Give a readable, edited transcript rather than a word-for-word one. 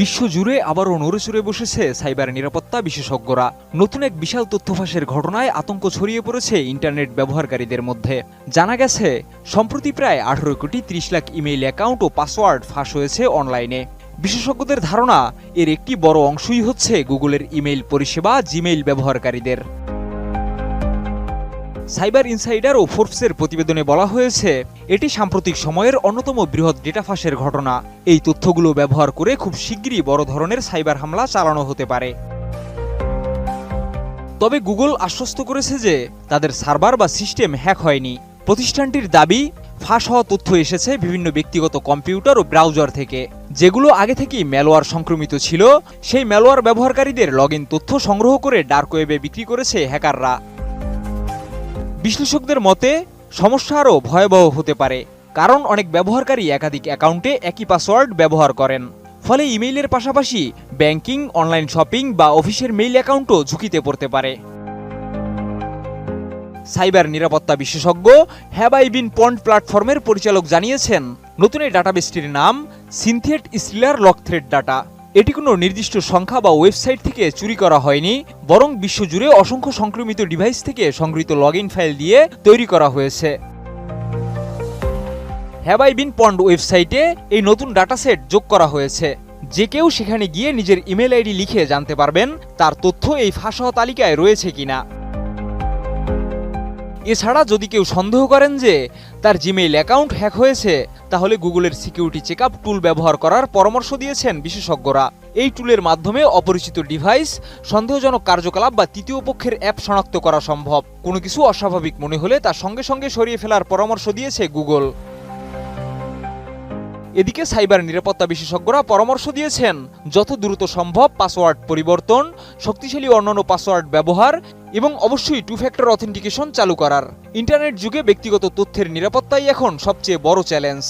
বিশ্বজুড়ে আবারও নড়েচড়ে বসেছে সাইবার নিরাপত্তা বিশেষজ্ঞরা। নতুন এক বিশাল তথ্য ফাঁসের ঘটনায় আতঙ্ক ছড়িয়ে পড়েছে ইন্টারনেট ব্যবহারকারীদের মধ্যে। জানা গেছে, সম্প্রতি প্রায় 18 কোটি 30 লাখ ইমেইল অ্যাকাউন্ট ও পাসওয়ার্ড ফাঁস হয়েছে অনলাইনে। বিশেষজ্ঞদের ধারণা, এর একটি বড় অংশই হচ্ছে গুগলের ইমেইল পরিষেবা জিমেইল ব্যবহারকারীদের। সাইবার ইনসাইডার ও ফোর্বসের প্রতিবেদনে বলা হয়েছে, এটি সাম্প্রতিক সময়ের অন্যতম বৃহৎ ডেটা ফাঁসের ঘটনা। এই তথ্যগুলো ব্যবহার করে খুব শিগগিরই বড় ধরনের সাইবার হামলা চালানো হতে পারে। তবে গুগল আশ্বস্ত করেছে যে তাদের সার্ভার বা সিস্টেম হ্যাক হয়নি। প্রতিষ্ঠানটির দাবি, ফাঁস হওয়া তথ্য এসেছে বিভিন্ন ব্যক্তিগত কম্পিউটার ও ব্রাউজার থেকে, যেগুলো আগে থেকেই ম্যালওয়্যার সংক্রমিত ছিল। সেই ম্যালওয়্যার ব্যবহারকারীদের লগইন তথ্য সংগ্রহ করে ডার্ক ওয়েবে বিক্রি করেছে হ্যাকাররা। বিশ্লেষকদের মতে, সমস্যা আরও ভয়াবহ হতে পারে, কারণ অনেক ব্যবহারকারী একাধিক অ্যাকাউন্টে একই পাসওয়ার্ড ব্যবহার করেন। ফলে ইমেইলের পাশাপাশি ব্যাংকিং, অনলাইন শপিং বা অফিসের মেইল অ্যাকাউন্টও ঝুঁকিতে পড়তে পারে। সাইবার নিরাপত্তা বিশেষজ্ঞ হ্যাভ আই বিন পন্ড প্ল্যাটফর্মের পরিচালক জানিয়েছেন, নতুন এই ডাটাবেসটির নাম সিনথিয়েট স্টিলার লক থ্রেড ডাটা। এটি কোনো নির্দিষ্ট সংখ্যা বা ওয়েবসাইট থেকে চুরি করা হয়নি, বরং বিশ্বজুড়ে অসংখ্য সংক্রমিত ডিভাইস থেকে সংগৃহীত লগইন ফাইল দিয়ে তৈরি করা হয়েছে। হ্যাভ আই বিন পন্ড ওয়েবসাইটে এই নতুন ডাটাসেট যোগ করা হয়েছে। যে কেউ সেখানে গিয়ে নিজের ইমেল আইডি লিখে জানতে পারবেন তার তথ্য এই ফাঁস হওয়া তালিকায় রয়েছে কিনা। এছাড়া যদি কেউ সন্দেহ করেন যে তার জিমেইল অ্যাকাউন্ট হ্যাক হয়েছে, তাহলে গুগলের সিকিউরিটি চেকআপ টুল ব্যবহার করার পরামর্শ দিয়েছেন বিশেষজ্ঞরা। এই টুলের মাধ্যমে অপরিচিত ডিভাইস, সন্দেহজনক কার্যকলাপ বা তৃতীয় পক্ষের অ্যাপ শনাক্ত করা সম্ভব। কোনো কিছু অস্বাভাবিক মনে হলে তা সঙ্গে সঙ্গে সরিয়ে ফেলার পরামর্শ দিয়েছে গুগল। এদিকে সাইবার নিরাপত্তা বিশেষজ্ঞরা পরামর্শ দিয়েছেন, যত দ্রুত সম্ভব পাসওয়ার্ড পরিবর্তন, শক্তিশালী অন্যান্য পাসওয়ার্ড ব্যবহার এবং অবশ্যই 2 ফ্যাক্টর অথেন্টিকেশন চালু করার। ইন্টারনেট যুগে ব্যক্তিগত তথ্যের নিরাপত্তাই এখন সবচেয়ে বড় চ্যালেঞ্জ।